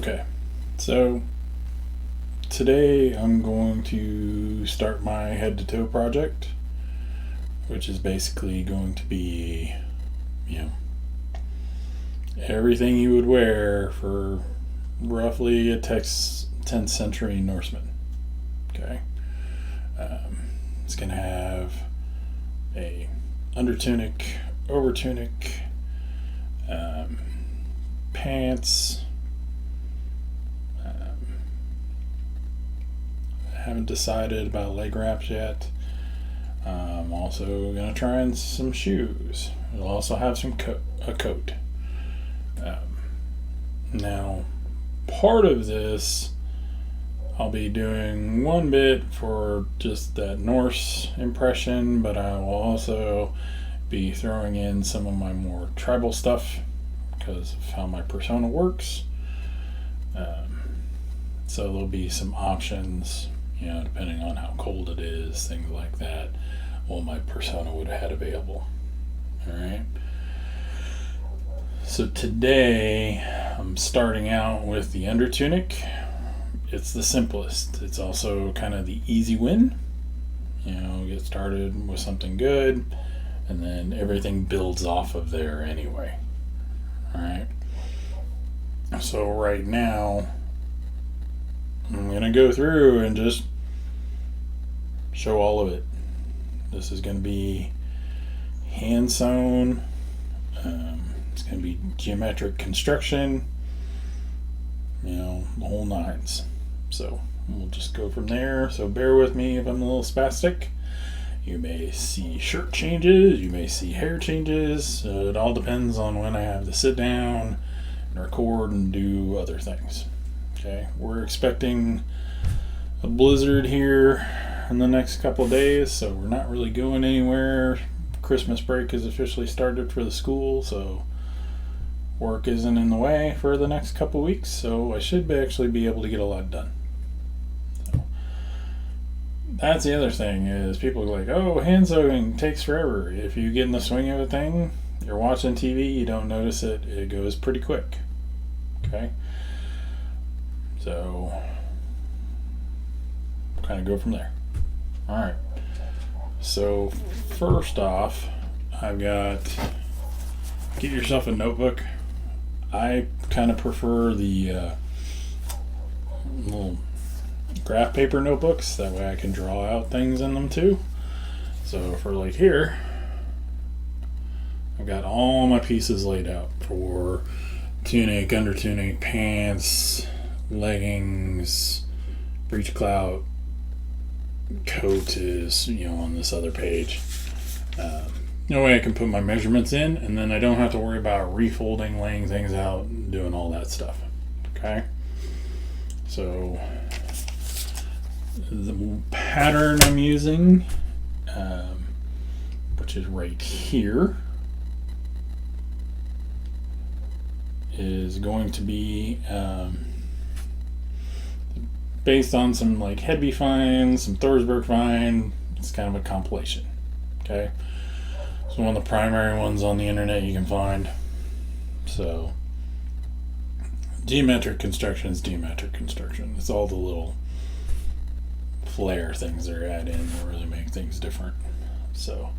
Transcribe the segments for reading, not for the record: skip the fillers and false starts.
Okay, so today I'm going to start my head to toe project, which is basically going to be, you know, everything you would wear for roughly a 10th century Norseman. Okay, it's going to have a under tunic, over tunic, pants. Haven't decided about leg wraps yet. I'm also gonna try on some shoes. It'll also have a coat. Now, part of this, I'll be doing one bit for just that Norse impression, but I will also be throwing in some of my more tribal stuff because of how my persona works. So there'll be some options, depending on how cold it is, things like that, what my persona would have had available. Alright. So today I'm starting out with the under tunic. It's the simplest. It's also kind of the easy win. Get started with something good, and then everything builds off of there anyway. Alright. So right now, I'm going to go through and just show all of it. This is going to be hand sewn. It's going to be geometric construction. The whole nines. So we'll just go from there. So bear with me if I'm a little spastic. You may see shirt changes. You may see hair changes. It all depends on when I have to sit down and record and do other things. Okay, we're expecting a blizzard here in the next couple of days, so we're not really going anywhere. Christmas break has officially started for the school, so work isn't in the way for the next couple of weeks, so I should actually be able to get a lot done. So that's the other thing, is people are like, oh, hand sewing takes forever. If you get in the swing of a thing, you're watching TV, you don't notice it, it goes pretty quick. Okay? So, kind of go from there. Alright. So, first off, I've got, get yourself a notebook. I kind of prefer the little graph paper notebooks. That way I can draw out things in them too. So, for like here, I've got all my pieces laid out for tunic, under tunic, pants, leggings, breech clout, coat is on this other page. No way I can put my measurements in, and then I don't have to worry about refolding, laying things out, and doing all that stuff. Okay, so the pattern I'm using, which is right here, is going to be based on some like Hedby finds, some Thorsberg find. It's kind of a compilation. Okay, it's one of the primary ones on the internet you can find. So geometric construction is geometric construction. It's all the little flair things they're add in that really make things different. So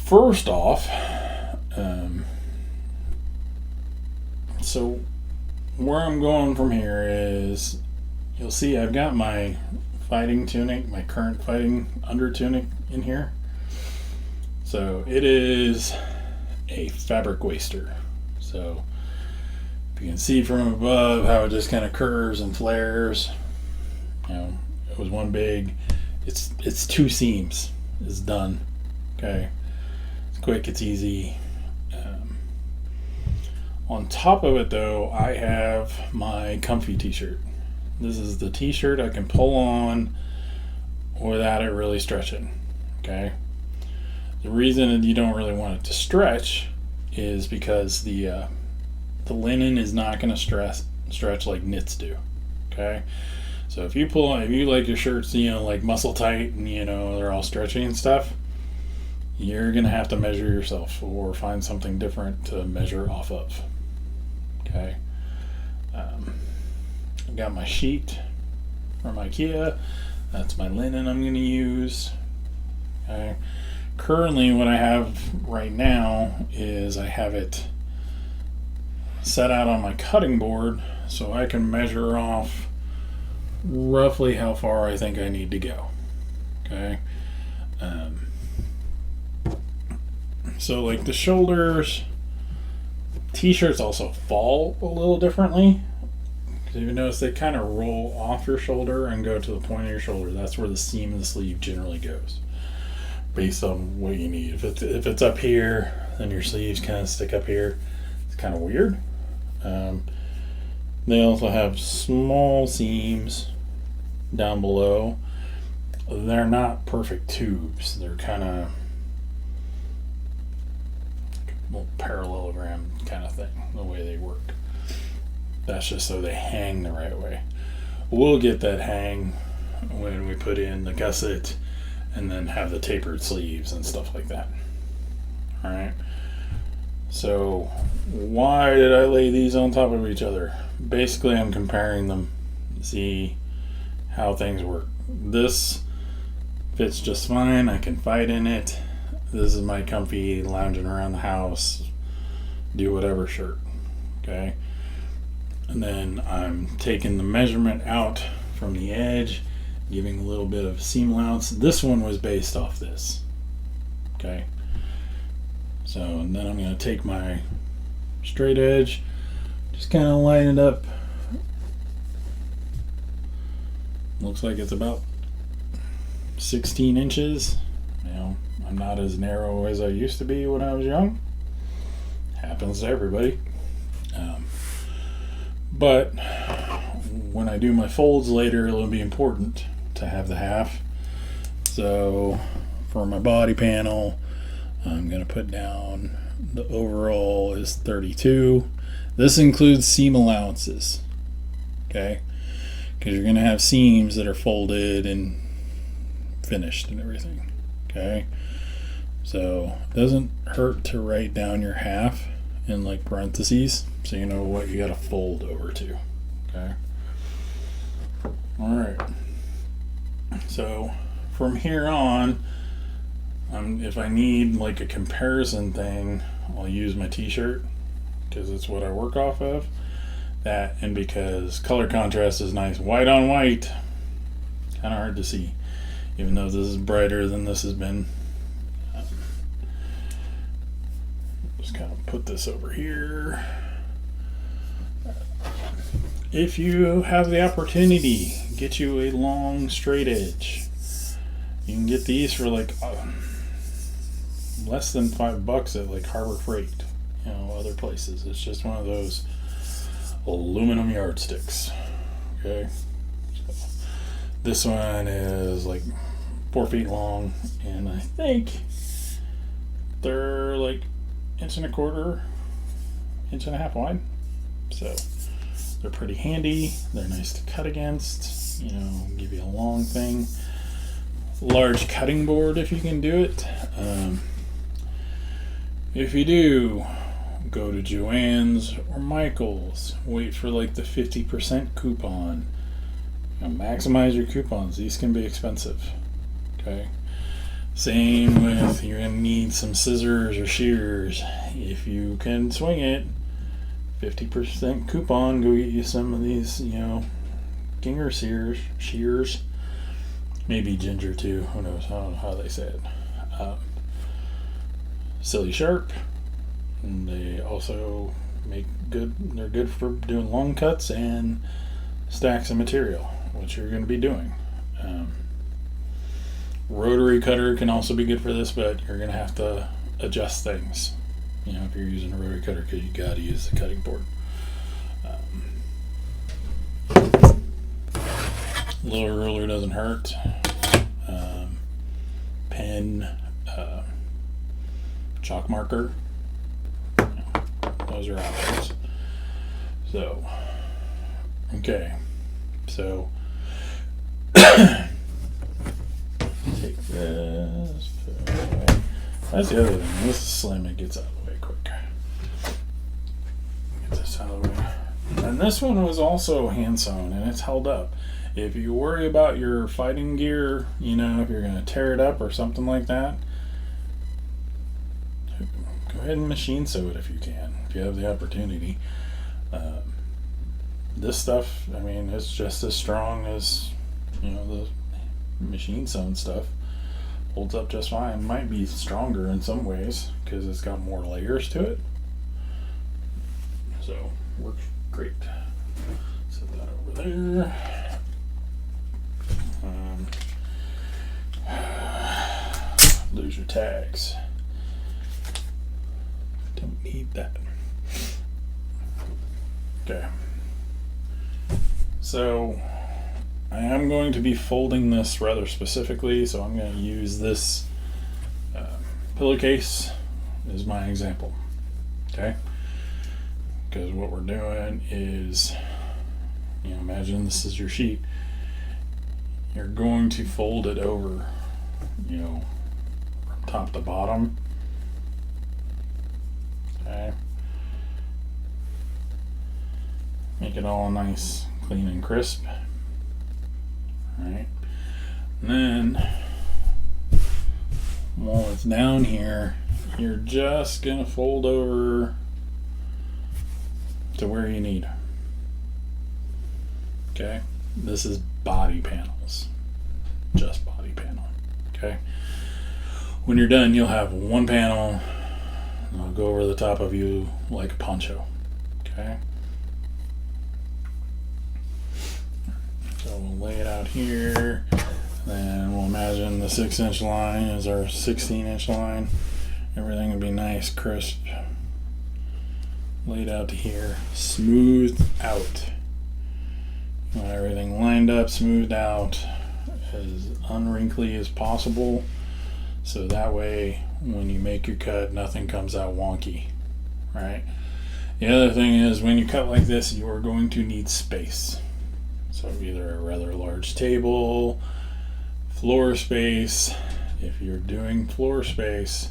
first off, so where I'm going from here is, you'll see I've got my fighting tunic, my current fighting under tunic in here. So it is a fabric waster. So if you can see from above how it just kind of curves and flares, it was one big, it's two seams, it's done. Okay, it's quick, it's easy. On top of it though, I have my comfy t-shirt. This is the t-shirt I can pull on without it really stretching. Okay. The reason you don't really want it to stretch is because the linen is not going to stretch like knits do. Okay. So if you like your shirts, like muscle tight and they're all stretchy and stuff, you're going to have to measure yourself or find something different to measure off of. Okay. I've got my sheet from IKEA. That's my linen I'm going to use. Okay. Currently, what I have right now is I have it set out on my cutting board so I can measure off roughly how far I think I need to go. Okay. So like the shoulders, t-shirts also fall a little differently. Because if you notice, they kind of roll off your shoulder and go to the point of your shoulder. That's where the seam of the sleeve generally goes, based on what you need. If it's up here, then your sleeves kind of stick up here. It's kind of weird. They also have small seams down below. They're not perfect tubes. They're kind of little parallelogram kind of thing, the way they work. That's just so they hang the right way. We'll get that hang when we put in the gusset and then have the tapered sleeves and stuff like that. All right. So why did I lay these on top of each other? Basically, I'm comparing them to see how things work. This fits just fine. I can fight in it. This is my comfy lounging around the house, do whatever shirt. Okay. And then I'm taking the measurement out from the edge, giving a little bit of seam allowance. This one was based off this. Okay. So, and then I'm going to take my straight edge, just kind of line it up. Looks like it's about 16 inches. You know, I'm not as narrow as I used to be when I was young. Happens to everybody. But when I do my folds later, it'll be important to have the half. So for my body panel, I'm going to put down the overall is 32. This includes seam allowances. Okay? Because you're going to have seams that are folded and finished and everything. Okay? So it doesn't hurt to write down your half in like parentheses so you know what you got to fold over to. Okay? Alright. So from here on, if I need like a comparison thing, I'll use my t-shirt because it's what I work off of. That, and because color contrast is nice. White on white, kind of hard to see, even though this is brighter than this has been. Just kind of put this over here. If you have the opportunity, get you a long straight edge. You can get these for like less than $5 at like Harbor Freight, you know, other places. It's just one of those aluminum yardsticks. Okay, so this one is like 4 feet long, and I think they're like 1.25 1.5 wide. So they're pretty handy. They're nice to cut against. You know, give you a long thing. Large cutting board if you can do it. If you do, go to Joann's or Michael's. Wait for like the 50% coupon. You know, maximize your coupons. These can be expensive. Okay. Same with, you're gonna need some scissors or shears. If you can swing it, 50% coupon. Go get you some of these, you know, Ginger shears. Maybe ginger too. Who knows? I don't know how they say it. Silly Sharp. And they also make good. They're good for doing long cuts and stacks of material, which you're going to be doing. Rotary cutter can also be good for this, but you're going to have to adjust things. You know, if you're using a rotary cutter, because you got to use the cutting board. Little ruler doesn't hurt. Pen, chalk marker. Those are options. So, okay. So, take this. That's the other thing. This is slim. It gets out of the way quick. Get this out of the way. And this one was also hand sewn and it's held up. If you worry about your fighting gear, you know, if you're going to tear it up or something like that, go ahead and machine sew it if you can, if you have the opportunity. This stuff, I mean, it's just as strong as, you know, the machine sewn stuff. Holds up just fine. Might be stronger in some ways because it's got more layers to it. So, works great. Set that over there. Lose your tags. Don't need that. Okay. So I am going to be folding this rather specifically, so I'm going to use this pillowcase as my example. Okay? Because what we're doing is, you know, imagine this is your sheet. You're going to fold it over, you know, from top to bottom. Okay. Make it all nice, clean and crisp. Alright. And then while it's down here, you're just gonna fold over to where you need. Okay? This is body panels. Just body panel. Okay? When you're done, you'll have one panel. It'll go over the top of you like a poncho. Okay? So we'll lay it out here. Then we'll imagine the 6-inch line is our 16-inch line. Everything will be nice, crisp. Laid out to here. Smoothed out. You want everything lined up, smoothed out, as unwrinkly as possible. So that way, when you make your cut, nothing comes out wonky. Right? The other thing is, when you cut like this, you are going to need space. So either a rather large table, floor space. If you're doing floor space,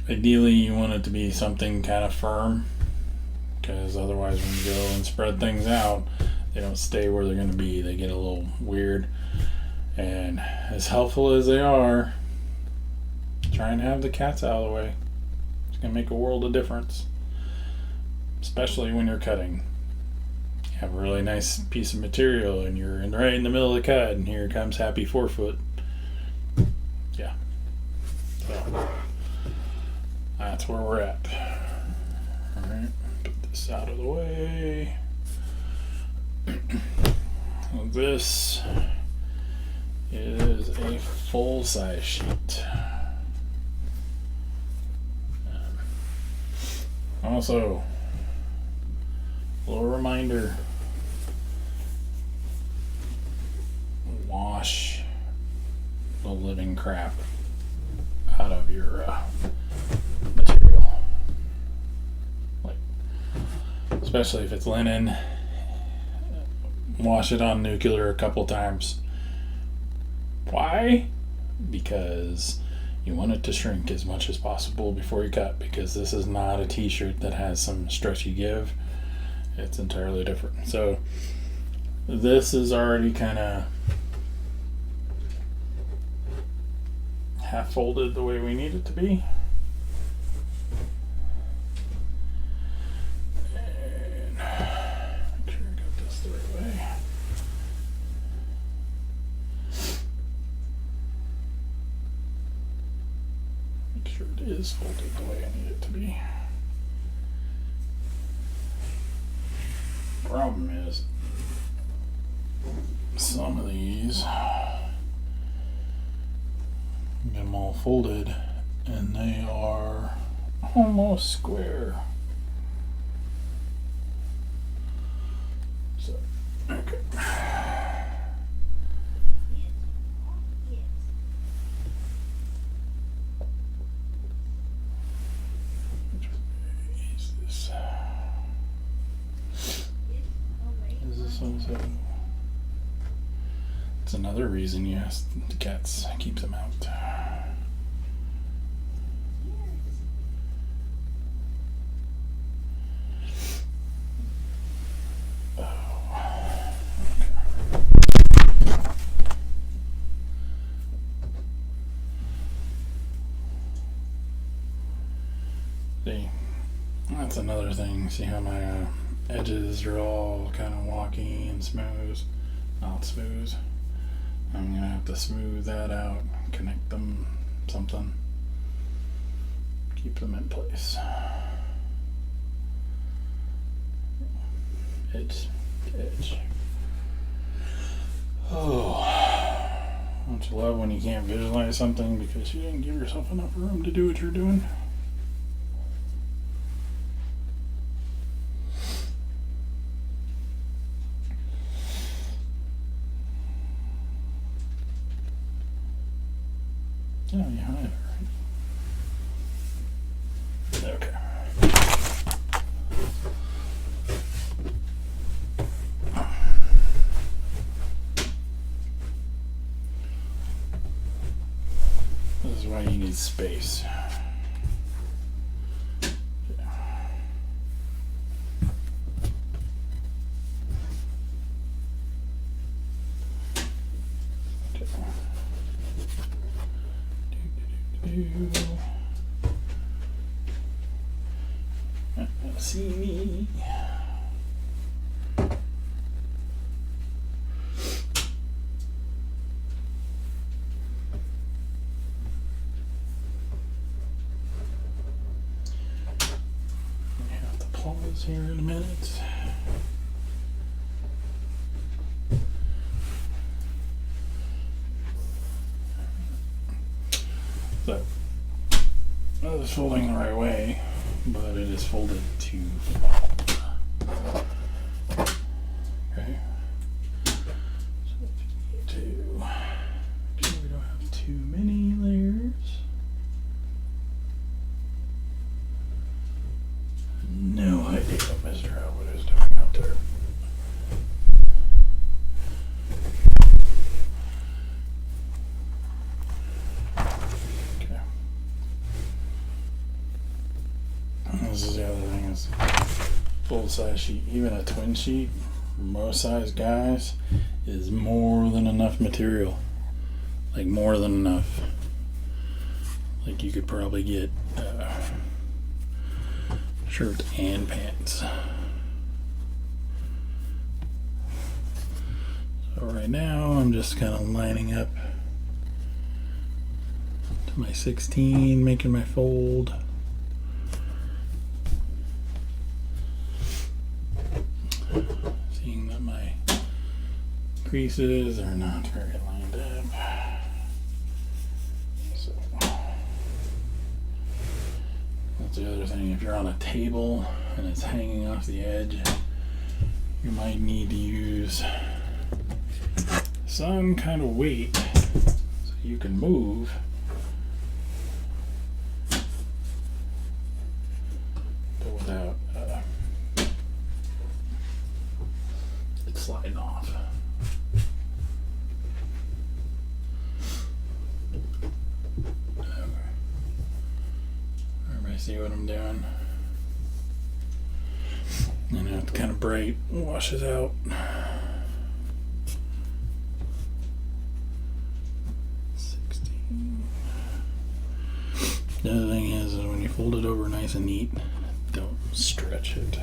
ideally you want it to be something kind of firm, because otherwise when you go and spread things out, they don't stay where they're going to be. They get a little weird. And as helpful as they are, try and have the cats out of the way. It's going to make a world of difference, especially when you're cutting. Have a really nice piece of material and you're right in the middle of the cut, and here comes happy forefoot. Yeah. So that's where we're at. Alright, put this out of the way. This is a full-size sheet. Also, a little reminder, wash the living crap out of your material. Like, especially if it's linen, wash it on nuclear a couple times. Why? Because you want it to shrink as much as possible before you cut, because this is not a t-shirt that has some stretchy give. It's entirely different. So this is already kind of half folded the way we need it to be. And make sure I got this the right way. Make sure it is folded the way I need it to be. Problem is, some of these, get them all folded and they are almost square. So, okay. It's another reason, yes, the cats keep them out. that's another thing. See how my edges are all kind of wonky and smooth? Not smooth. I'm going to have to smooth that out, connect them, something. Keep them in place. Edge to edge. Oh, don't you love when you can't visualize something because you didn't give yourself enough room to do what you're doing? Oh, you have it, right? Okay. This is why you need space. See me. I have to pause here in a minute. So, that is folding the right way, but it is folded too far. Okay. So we don't have too many layers. No idea what Mr. Elwood is doing out there. This is the other thing is full size sheet, even a twin sheet, most size guys, is more than enough material. Like more than enough. Like you could probably get shirt and pants. So right now I'm just kind of lining up to my 16, making my fold. Seeing that my creases are not very lined up. So that's the other thing. If you're on a table and it's hanging off the edge, you might need to use some kind of weight so you can move. But without sliding off. Okay. Everybody see what I'm doing? And it's kind of bright, washes out. The other thing is when you fold it over nice and neat, don't stretch it.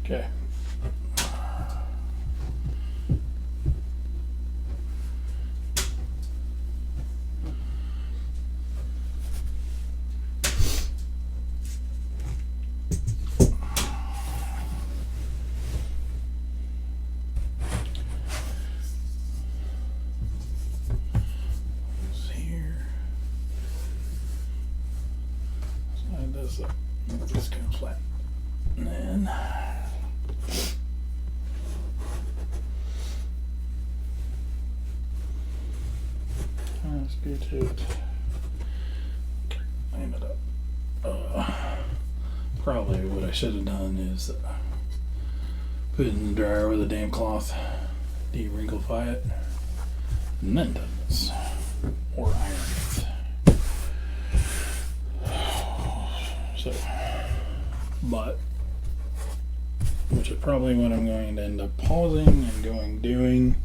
Okay. Slide this up. This goes flat. And then let's get it. Line it up. Probably what I should have done is put it in the dryer with a damp cloth, de-wrinklefy it, and then done this. Or iron it. So, but, which is probably what I'm going to end up pausing and doing,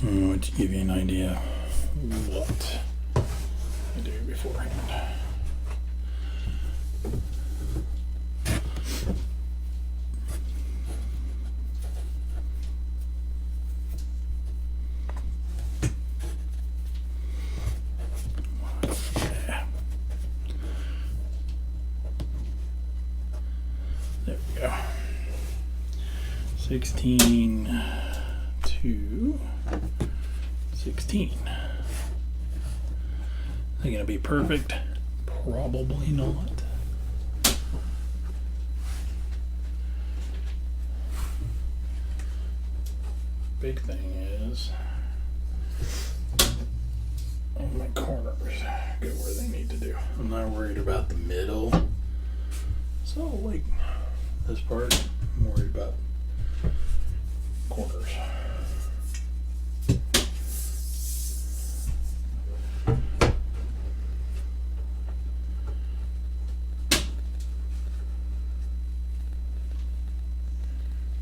To give you an idea what I do beforehand. There we go. 16 to 16. They're gonna be perfect? Probably not. Big thing is all my corners go where they need to do. I'm not worried about the middle. So like this part, I'm worried about corners.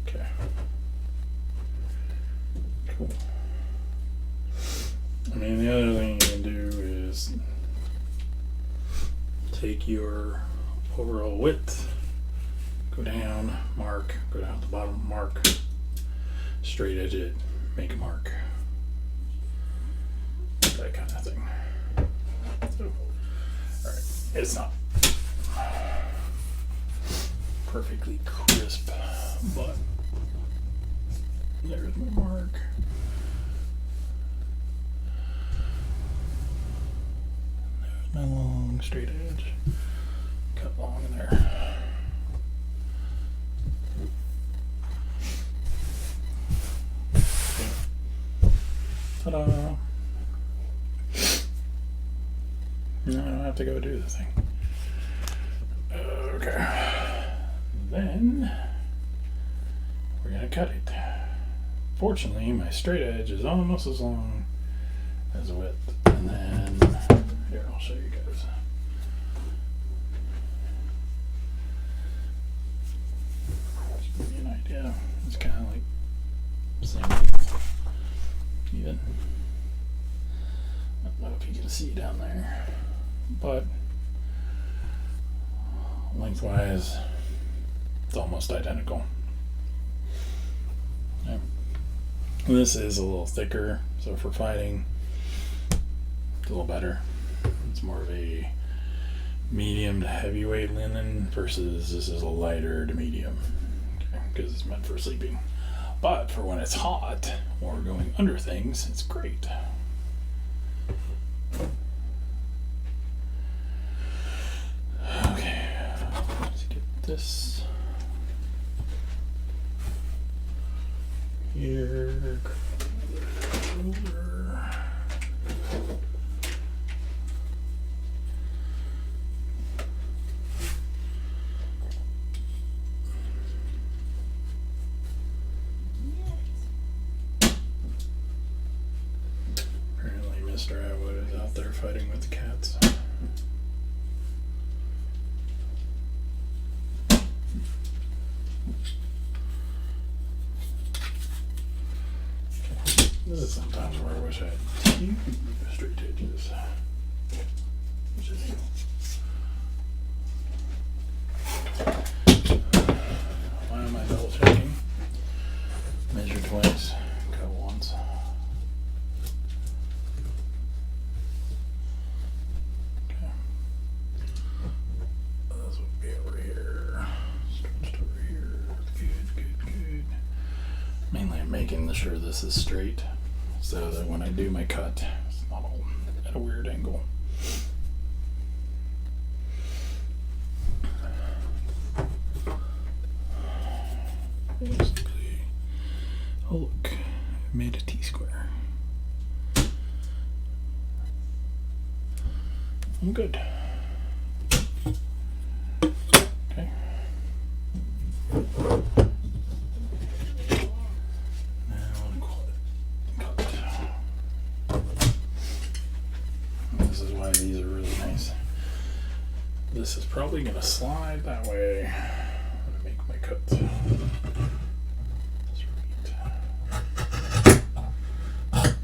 Okay. Cool. I mean, the other thing you can do is take your overall width, go down, mark, go down to the bottom, mark, straight edge it, make a mark. That kind of thing. So, alright, it's not perfectly crisp, but there's my mark. There's my long straight edge. Cut long in there. Ta-da! No, I don't have to go do the thing. Okay. Then we're gonna cut it. Fortunately, my straight edge is almost as long as the width. And then, here, I'll show you guys. Just give you an idea. It's kind of like same width. Even. I don't know if you can see down there, but lengthwise, it's almost identical. Okay. This is a little thicker, so for fighting, it's a little better. It's more of a medium to heavyweight linen versus this is a lighter to medium, because it's meant for sleeping. But for when it's hot or going under things, it's great. Okay, let's get this here. Over. Apparently Mr. Atwood is out there fighting with the cats. This is sometimes where I wish I had two straight edges. Which is why am I double checking? Measure twice, cut once. Okay. This would be over here. Stretched over here. Good. Mainly I'm making sure this is straight, so that when I do my cut, it's not all at a weird angle. Basically, oh look, I made a T-square. I'm good. Okay. This is why these are really nice. This is probably going to slide that way. I'm going to make my cut. That's right.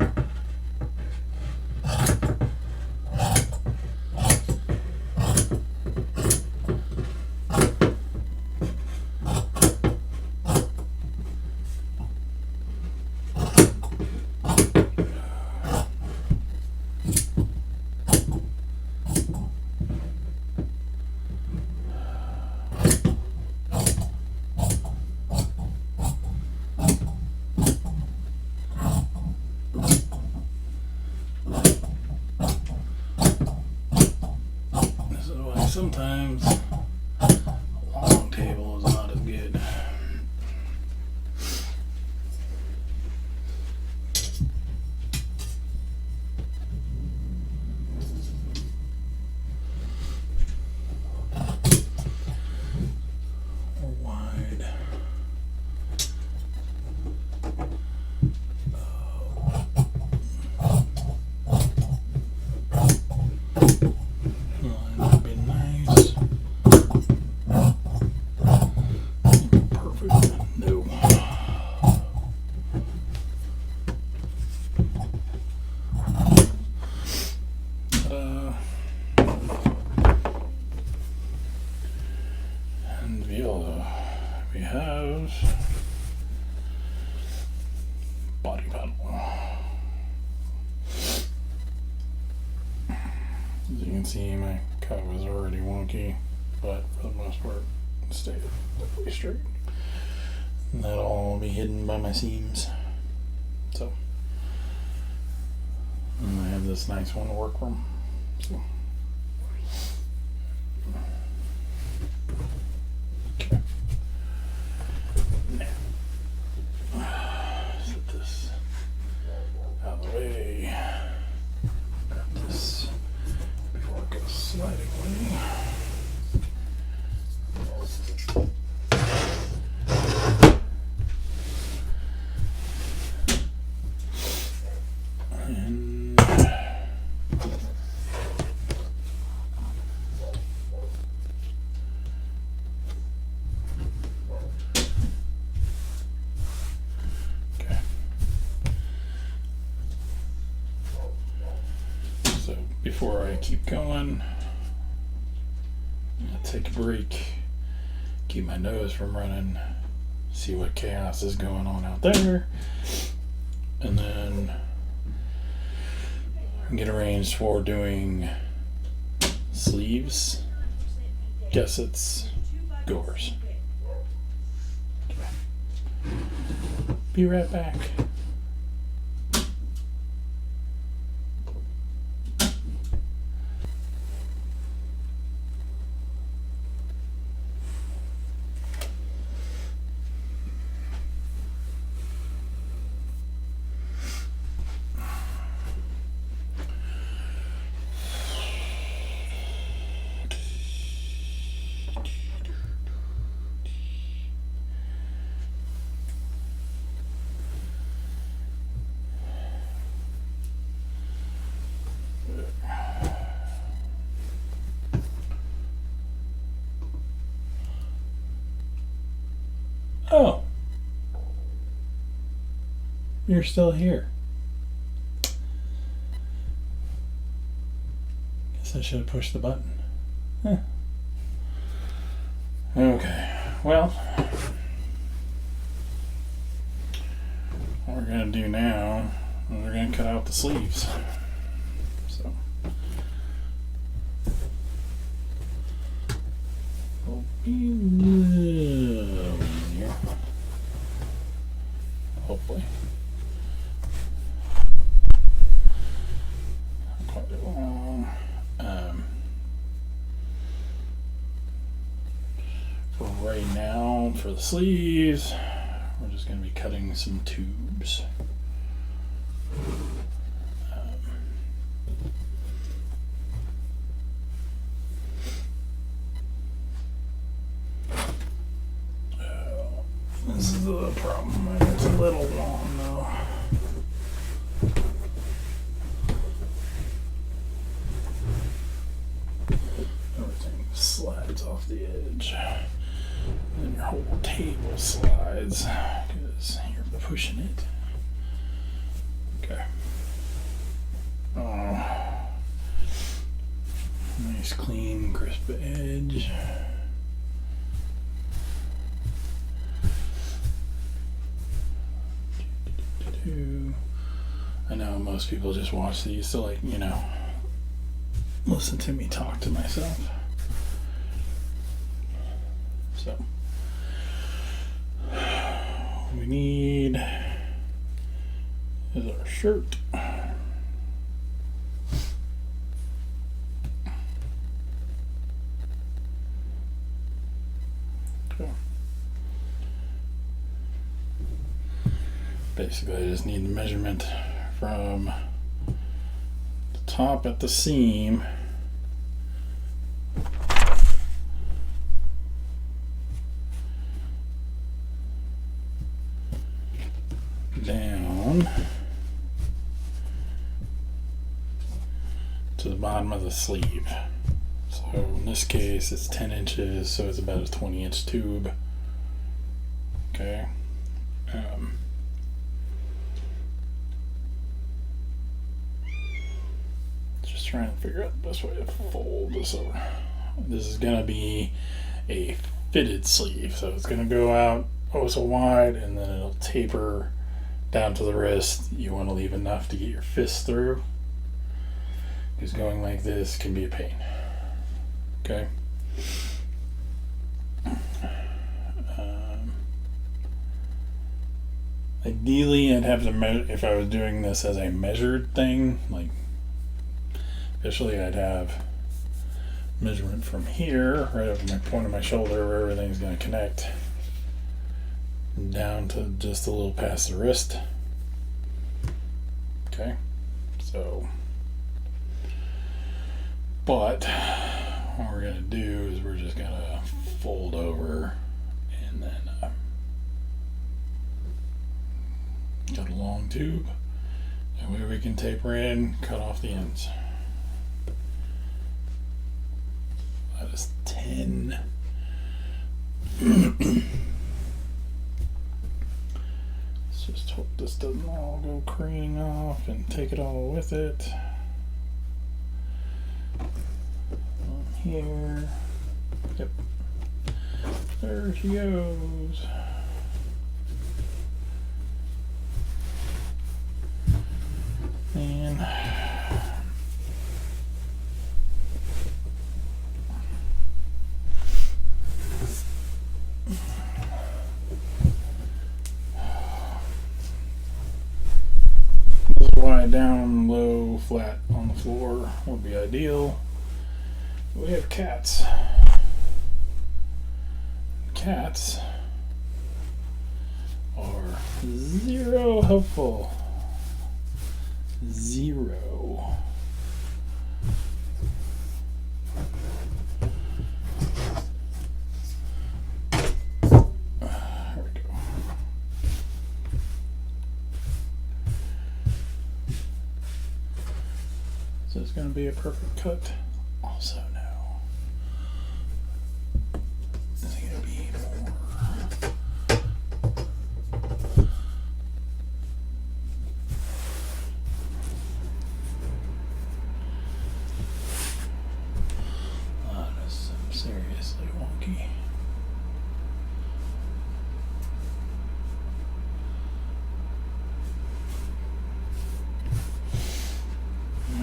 sometimes a long table is not as good. Or wide. That'd be nice. Perfect. No. And we have body paddle. As you can see, my cut was already wonky, but for the most part, it stayed pretty straight. And that'll all be hidden by my seams. So, and I have this nice one to work from. So. Okay. Now, set this out of the way. Grab this before it goes sliding away. And okay. So before I keep going, I'll take a break, keep my nose from running, see what chaos is going on out there, and then get arranged for doing sleeves, gussets, gores. Be right back. Oh, you're still here. Guess I should have pushed the button. Huh. Okay, well, what we're gonna do now is we're gonna cut out the sleeves. So, will be a little easier, hopefully. Quite long. For right now, for the sleeves, we're just going to be cutting some tubes. This is the problem. It's a little long though. Everything slides off the edge. And your whole table slides because you're pushing it. Okay. Nice, clean, crisp edge. I know most people just watch these to, like, you know, listen to me talk to myself. So, what we need is our shirt. So basically I just need the measurement from the top at the seam down to the bottom of the sleeve. So in this case it's 10 inches, so it's about a 20-inch tube. Okay. Just trying to figure out the best way to fold this over. This is going to be a fitted sleeve, so it's going to go out oh so wide and then it'll taper down to the wrist. You want to leave enough to get your fist through, because going like this can be a pain. Okay. Ideally, I'd have to measure, if I was doing this as a measured thing, like officially, I'd have measurement from here, right over my point of my shoulder, where everything's going to connect, down to just a little past the wrist. Okay, so, but what we're going to do is we're just going to fold over and then got a long tube. That way we can taper in, cut off the ends. That is 10. Let's just hope this doesn't all go careening off and take it all with it. On here. Yep. There she goes. And this is why down, low, flat on the floor would be ideal. We have cats. Cats are zero helpful. Zero. There we go. So it's going to be a perfect cut. Also, no. Is it going to be more? Seriously wonky.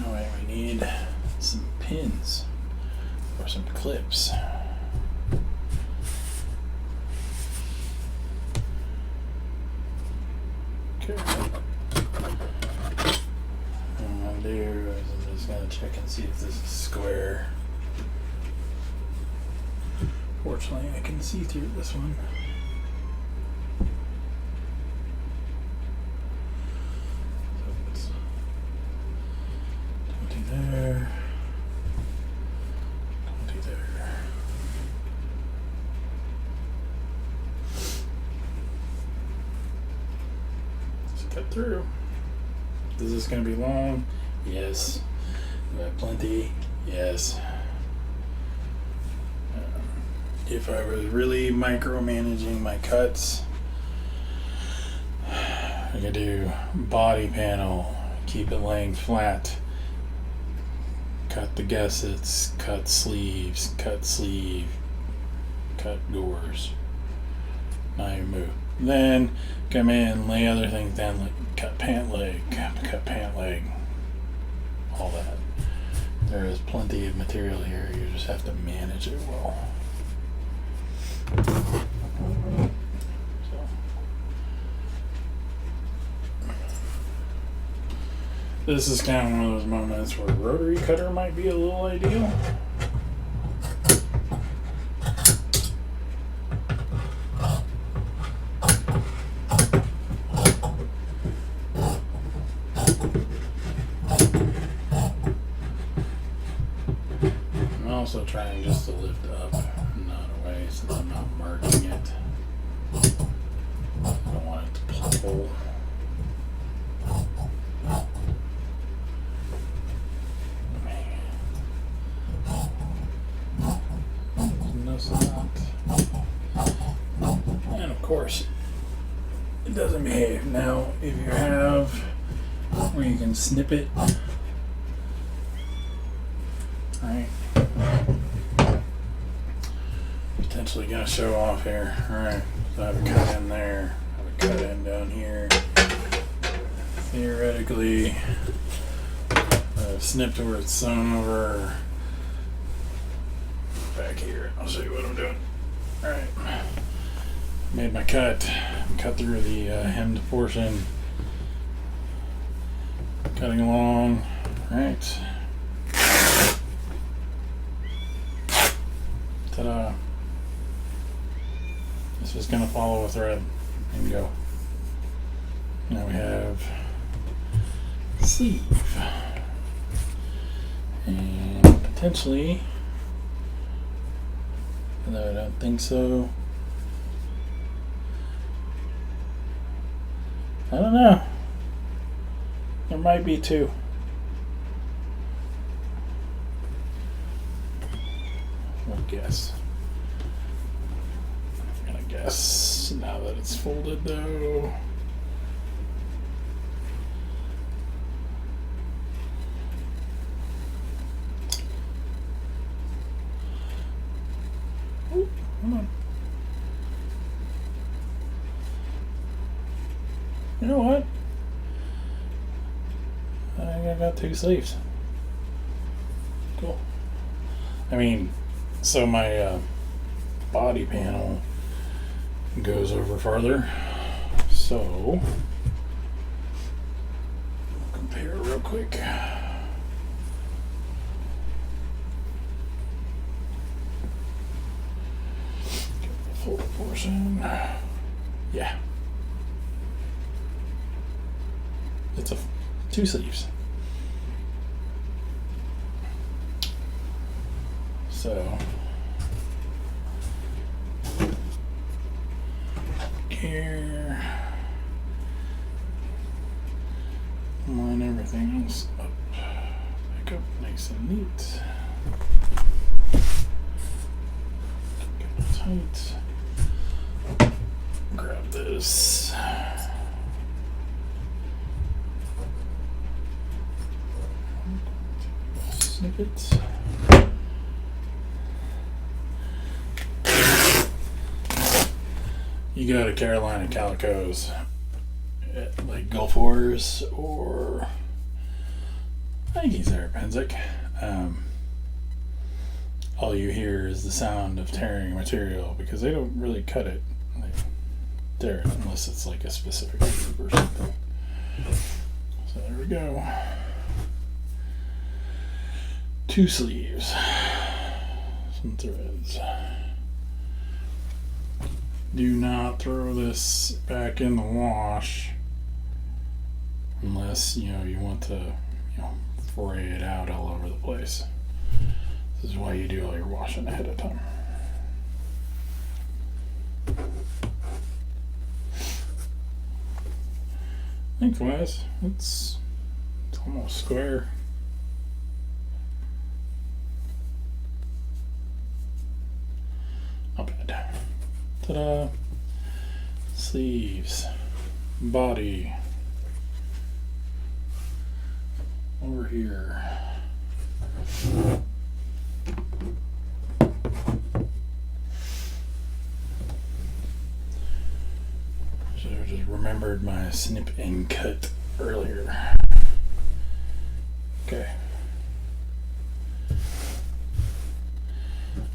Alright, we need some pins or some clips. Okay. What I'm gonna do is I'm just gonna check and see if this is square. Fortunately, I can see through this one. So it's 20 there, 20 there. Just cut through. Is this going to be long? Yes. Do I have plenty? Yes. If I was really micromanaging my cuts, I could do body panel, keep it laying flat, cut the gussets, cut sleeves, cut sleeve, cut gores, now you move. Then come in, lay other things down, like cut pant leg, cut pant leg, all that. There is plenty of material here, you just have to manage it well. This is kind of one of those moments where a rotary cutter might be a little ideal. trying just to lift up, not away, since I'm not marking it. I don't want it to pull. And of course, it doesn't behave. Now, if you have where you can snip it, right? Potentially gonna show off here. Alright, so I have a cut in there, I have a cut in down here. Theoretically, I've snipped where it's sewn over back here. I'll show you what I'm doing. Alright, made my cut through the hemmed portion, cutting along, right. Ta-da. This is going to follow a thread and go. Now we have sleeve. And potentially, although I don't think so, I don't know. There might be two. I'll guess. I'm gonna guess now that it's folded though. Oh, come on. You know what? I think I got two sleeves. Cool. I mean, so my body panel goes over farther. So, compare real quick. Get the full portion. Yeah. It's two sleeves. So here, line everything else up, back up nice and neat. Get it tight. Grab this. Snip it. You go to Carolina Calicos at like Gulf Wars, or I think he's there at Penzic. All you hear is the sound of tearing material because they don't really cut it. They tear it unless it's like a specific group or something. So there we go. Two sleeves, some threads. Do not throw this back in the wash unless you want to fray it out all over the place. This is why you do all your washing ahead of time. Lengthwise, it's almost square. Not bad. Ta-da! Sleeves, body, over here. Should have just remembered my snip and cut earlier. Okay.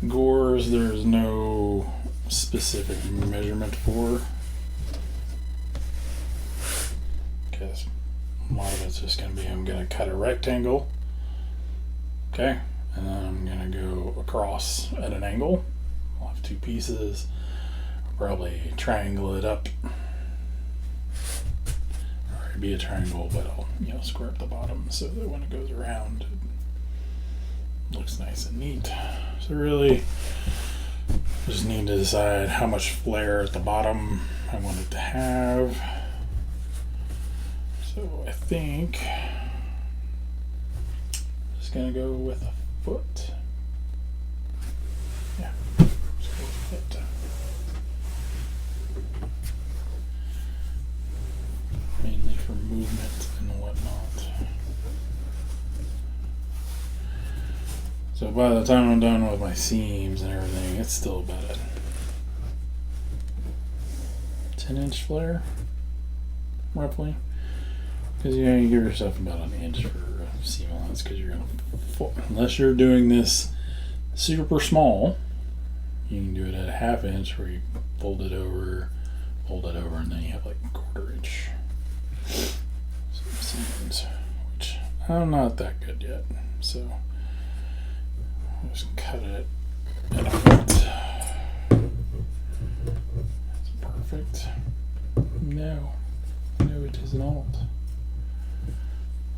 Gores, there's no specific measurement for. Because a lot of it's just going to be, I'm going to cut a rectangle. Okay. And then I'm going to go across at an angle. I'll have two pieces. Probably triangle it up. Or it'd be a triangle, but I'll square up the bottom so that when it goes around, it looks nice and neat. So really, just need to decide how much flare at the bottom I want it to have. So I think I'm just gonna go with a foot. Yeah, just go with a foot. Mainly for movement and whatnot. So by the time I'm done with my seams and everything, it's still about a 10-inch flare, roughly. Because you give yourself about an inch for seam allowance, because you're gonna, unless you're doing this super small, you can do it at a 1/2 inch where you fold it over, and then you have like a 1/4 inch seams, which I'm not that good yet. So I'll just cut it at a foot. That's perfect. No, it is not.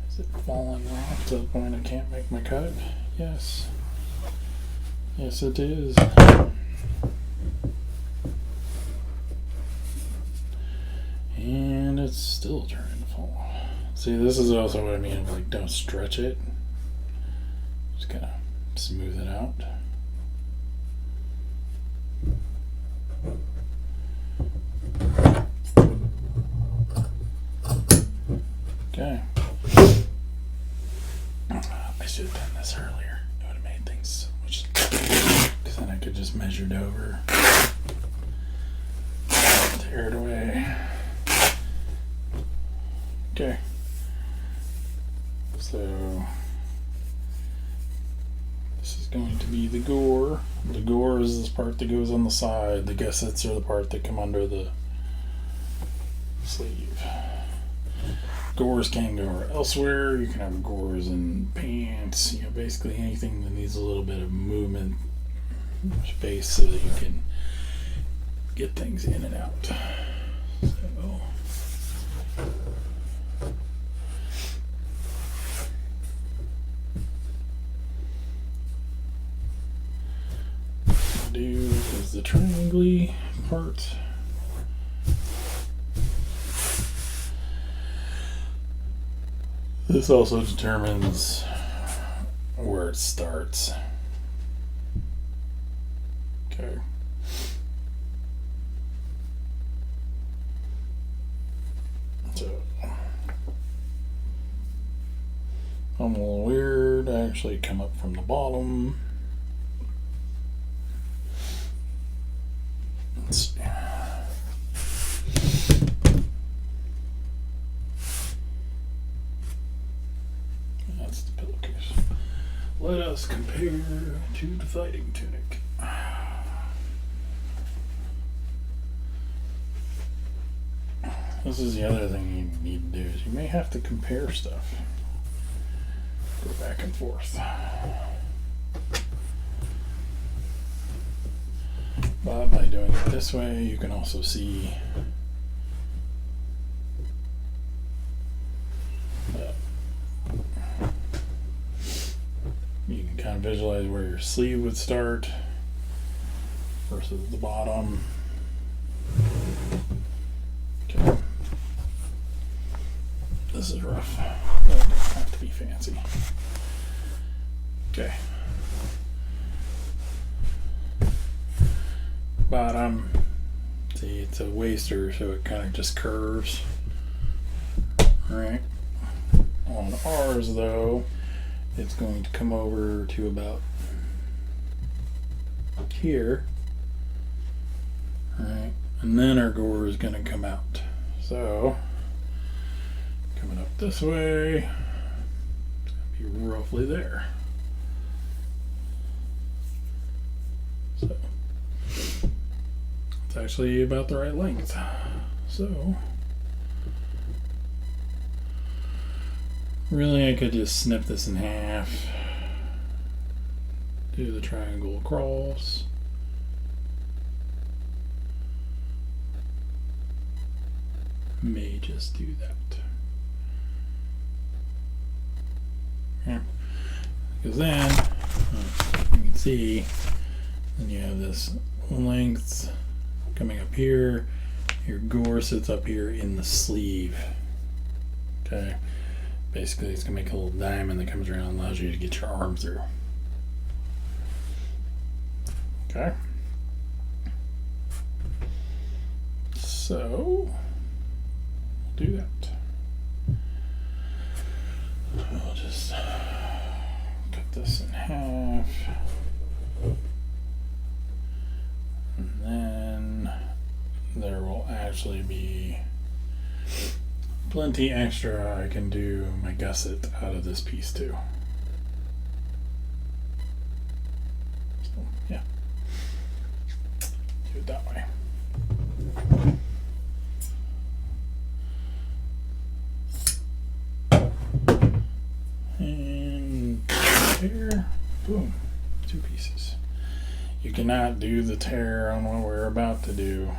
Is it falling off to the point I can't make my cut? Yes. Yes, it is. And it's still trying to fall. See, this is also what I mean of like, don't stretch it. Just kind of smooth it out. Okay. I should have done this earlier. It would have made things so much, because then I could just measure it over, tear it away. Okay. So this is going to be the gore. The gore is this part that goes on the side. The gussets are the part that come under the sleeve. Gores can go elsewhere. You can have gores in pants. You know, basically anything that needs a little bit of movement space so that you can get things in and out. So what I'll do is the triangle part. This also determines where it starts. Okay. So I'm a little weird. I actually come up from the bottom. Let's see. That's the pillowcase. Let us compare to the fighting tunic. This is the other thing you need to do, is you may have to compare stuff. Go back and forth. But by doing it this way, you can also see you can kind of visualize where your sleeve would start versus the bottom. Okay. This is rough. It doesn't have to be fancy. Okay. Bottom. See, it's a waster, so it kind of just curves. Alright. On ours, though, it's going to come over to about here. Alright. And then our gore is going to come out. So, coming up this way, it's going to be roughly there. So, it's actually about the right length. So, really I could just snip this in half, do the triangle across, may just do that. Yeah. Because then, you can see, then you have this length coming up here. Your gore sits up here in the sleeve. Okay. Basically, it's going to make a little diamond that comes around and allows you to get your arm through. Okay. So, we'll do that. I'll just cut this in half. And then there will actually be plenty extra. I can do my gusset out of this piece too. So, yeah. Do it that way. And here, boom, 2 pieces. You cannot do the tear on what we're about to do.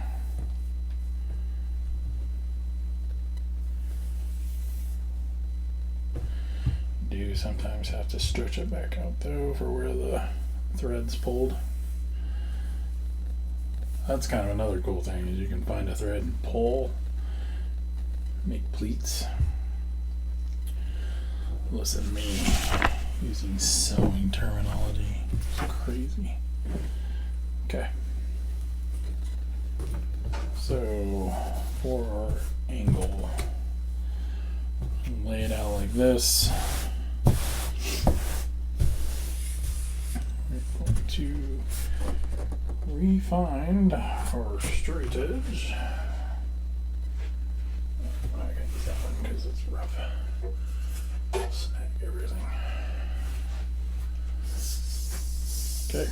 You sometimes have to stretch it back out though for where the thread's pulled. That's kind of another cool thing, is you can find a thread and pull, make pleats. Listen to me using sewing terminology. It's crazy. Okay. So for our angle, lay it out like this. We're going to refine our straight edge. I'm not going to use that one because it's rough. Snag everything. Okay.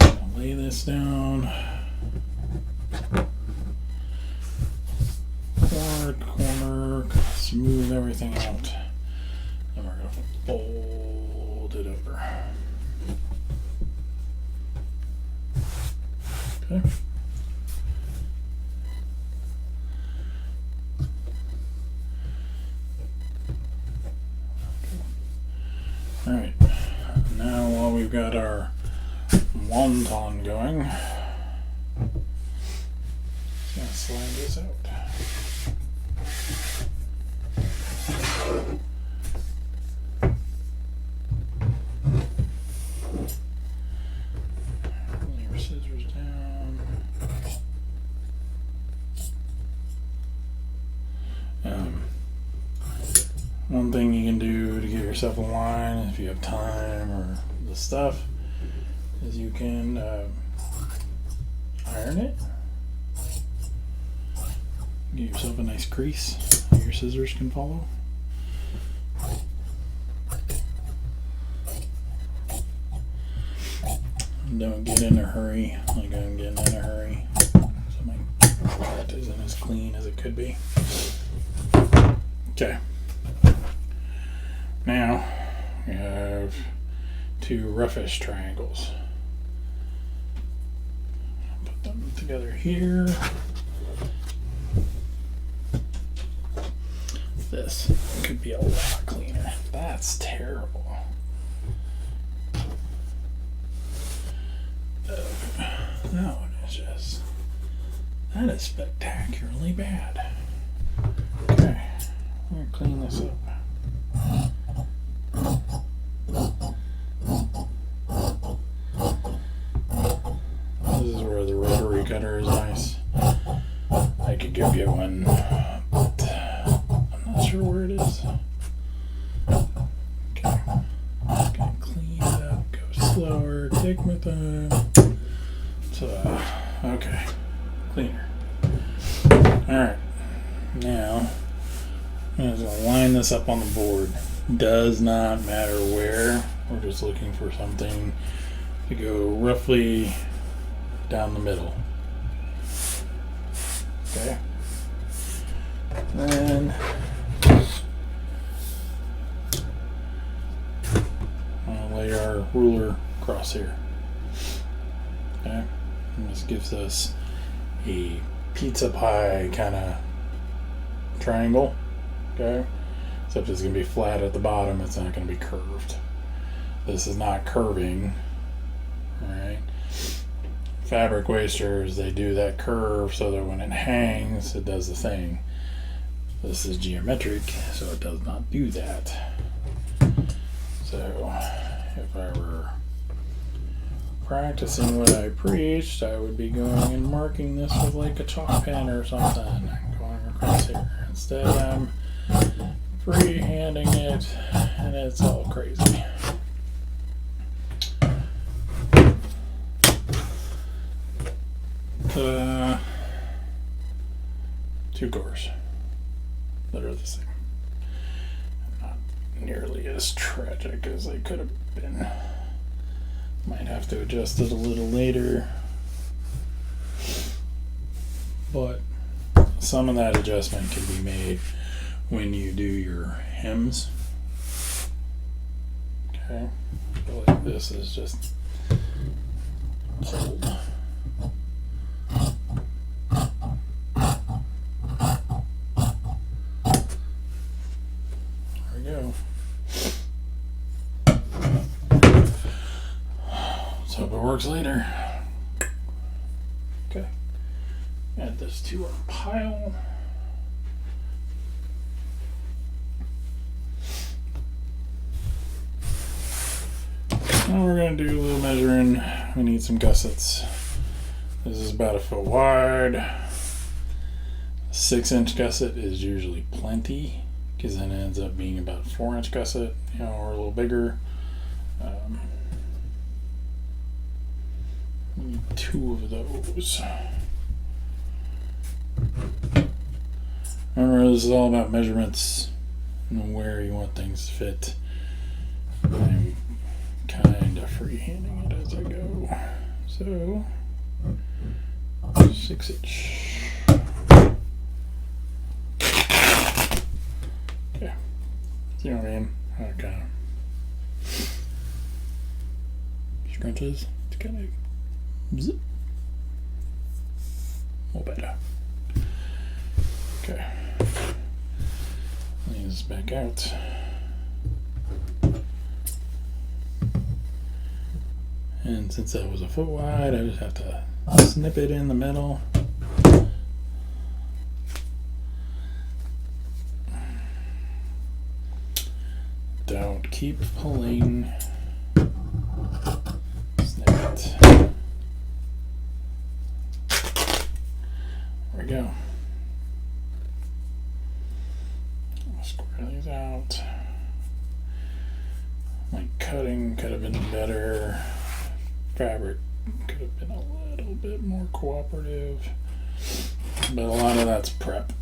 I'll lay this down. Corner to corner, smooth everything out. Then we're going to fold it over. Okay. Alright, now while we've got our wonton going, just going to slide this out. Lay your scissors down. One thing you can do to get yourself a line, if you have time or the stuff, is you can iron it. Get yourself a nice crease that your scissors can follow. Don't get in a hurry, like I'm getting in a hurry, so my cut isn't as clean as it could be. Okay. Now we have 2 roughish triangles. Put them together here. This could be a lot cleaner. That's terrible. That one is just, that is spectacularly bad. Okay, I'm gonna clean this up. This is where the rotary cutter is nice. I could give you one, but I'm not sure where it is. Okay, just gonna clean it up, go slower, take my time. So, okay, cleaner. Alright, now I'm just gonna line this up on the board. Does not matter where, we're just looking for something to go roughly down the middle. Okay. Then I'll lay our ruler across here. Okay. And this gives us a pizza pie kind of triangle. Okay. Except it's going to be flat at the bottom, it's not going to be curved. This is not curving. Alright. Fabric wasters, they do that curve so that when it hangs, it does the thing. This is geometric, so it does not do that. So, if I were practicing what I preached, I would be going and marking this with like a chalk pen or something, going across here. Instead, I'm freehanding it, and it's all crazy. Two cores that are the same. Not nearly as tragic as they could have been. Might have to adjust it a little later, but some of that adjustment can be made when you do your hems. Okay, I feel like this is just pulled. There we go. Let's hope it works later. Okay, add this to our pile. Now we're going to do a little measuring. We need some gussets. This is about 1 foot wide. A 6-inch gusset is usually plenty, because then it ends up being about a 4-inch gusset, or a little bigger. We need 2 of those. Remember, this is all about measurements and where you want things to fit. I'm kind of freehanding it as I go. So, 6-inch. Okay. See what I mean? How it kind of scrunches. It's kind of zip. A little better. Okay. Lay this back out. And since that was 1 foot wide, I just have to snip it in the middle. Don't keep pulling. Snip it. There we go. I'll square these out. My cutting could have been better. Fabric could have been a little bit more cooperative, but a lot of that's prep.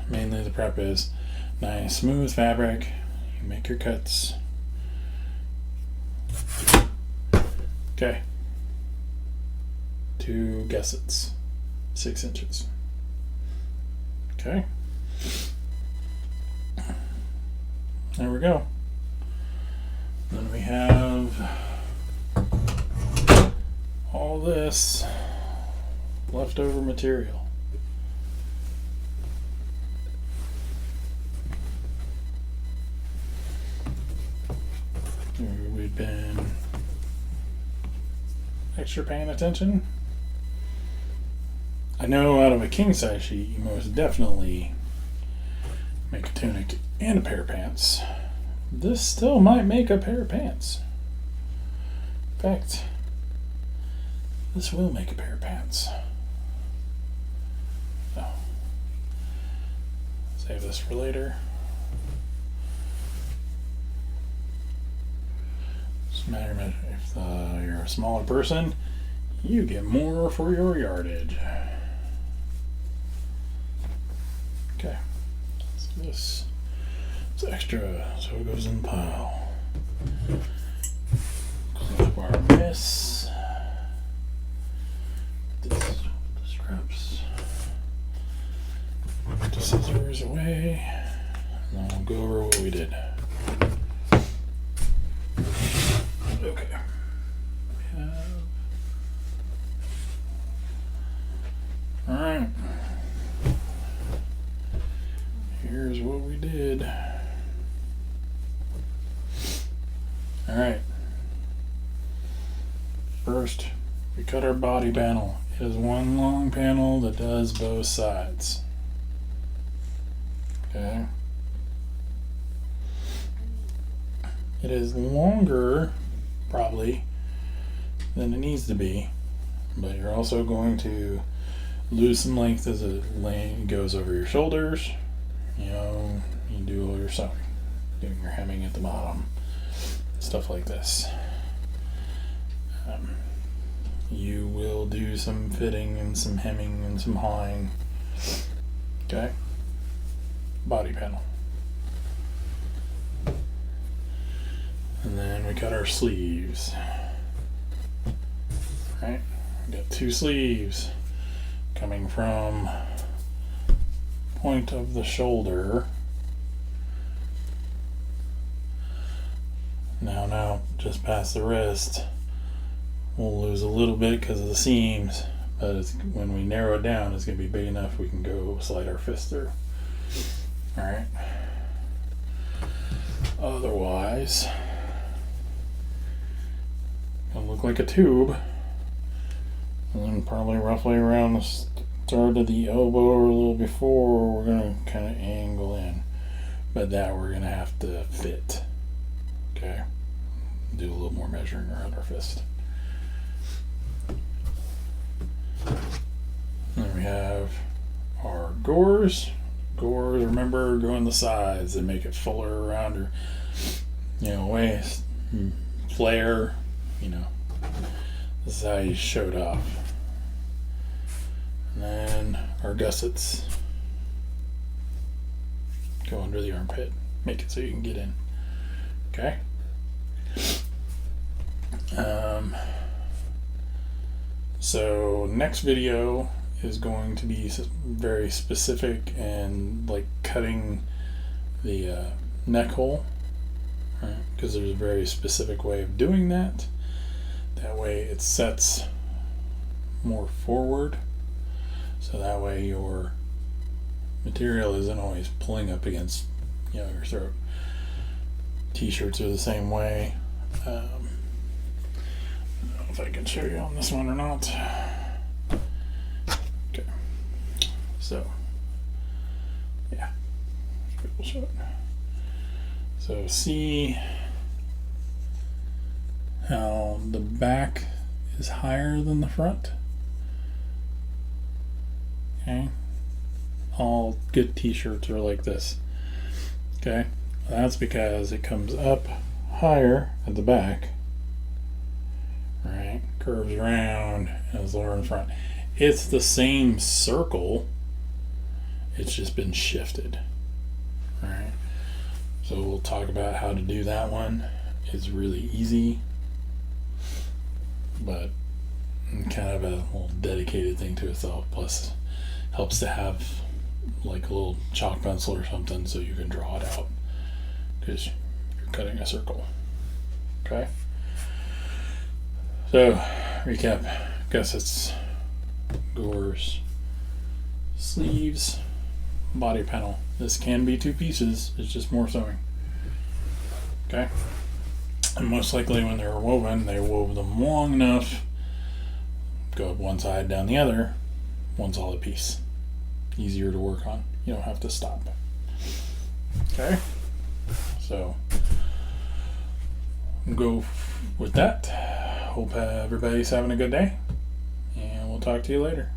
Mainly the prep is nice smooth fabric. You make your cuts. Okay, 2 gussets, 6 inches. Okay, there we go. Then we have all this leftover material. We've been extra paying attention. I know out of a king size sheet you most definitely make a tunic and a pair of pants. This still might make a pair of pants. In fact, this will make a pair of pants. So, save this for later. Just matter if you're a smaller person, you get more for your yardage. Okay, let's do this. It's extra, so it goes in the pile. Clean up our mess. This scraps. Put the scissors away, and then we'll go over what we did. Okay. Alright. Here's what we did. first, we cut our body panel. It is one long panel that does both sides. Okay. It is longer, probably, than it needs to be, but you're also going to lose some length as it goes over your shoulders. You know, you do all your sewing, doing your hemming at the bottom, stuff like this. You will do some fitting and some hemming and some hawing. Okay. Body panel. And then we cut our sleeves. Right? We got 2 sleeves coming from point of the shoulder. Now, just past the wrist. We'll lose a little bit because of the seams, but when we narrow it down, it's going to be big enough we can go slide our fist through. Alright. Otherwise, it'll look like a tube. And then probably roughly around the start of the elbow or a little before, we're going to kind of angle in. But that we're going to have to fit. Okay? Do a little more measuring around our fist. Then we have our gores. Gores, remember, go on the sides and make it fuller around your, waist. Flare, this is how you show it off. And then our gussets go under the armpit. Make it so you can get in. Okay? So next video is going to be very specific and like cutting the neck hole, right? Because there's a very specific way of doing that. That way it sets more forward, so that way your material isn't always pulling up against your throat. T-shirts are the same way. I don't know if I can show you on this one or not. Okay, so yeah, we'll show it. So see how the back is higher than the front? Okay, all good t-shirts are like this. Okay, that's because it comes up higher at the back, right? Curves around and is lower in front. It's the same circle, it's just been shifted, right? So we'll talk about how to do that one. It's really easy, but kind of a little dedicated thing to itself. Plus, helps to have like a little chalk pencil or something so you can draw it out because you're cutting a circle. Okay. So recap: gussets, gores, sleeves, body panel. This can be 2 pieces. It's just more sewing. Okay. And most likely when they were woven, they wove them long enough, go up one side, down the other, one solid piece. Easier to work on. You don't have to stop. Okay? So, go with that. Hope everybody's having a good day, and we'll talk to you later.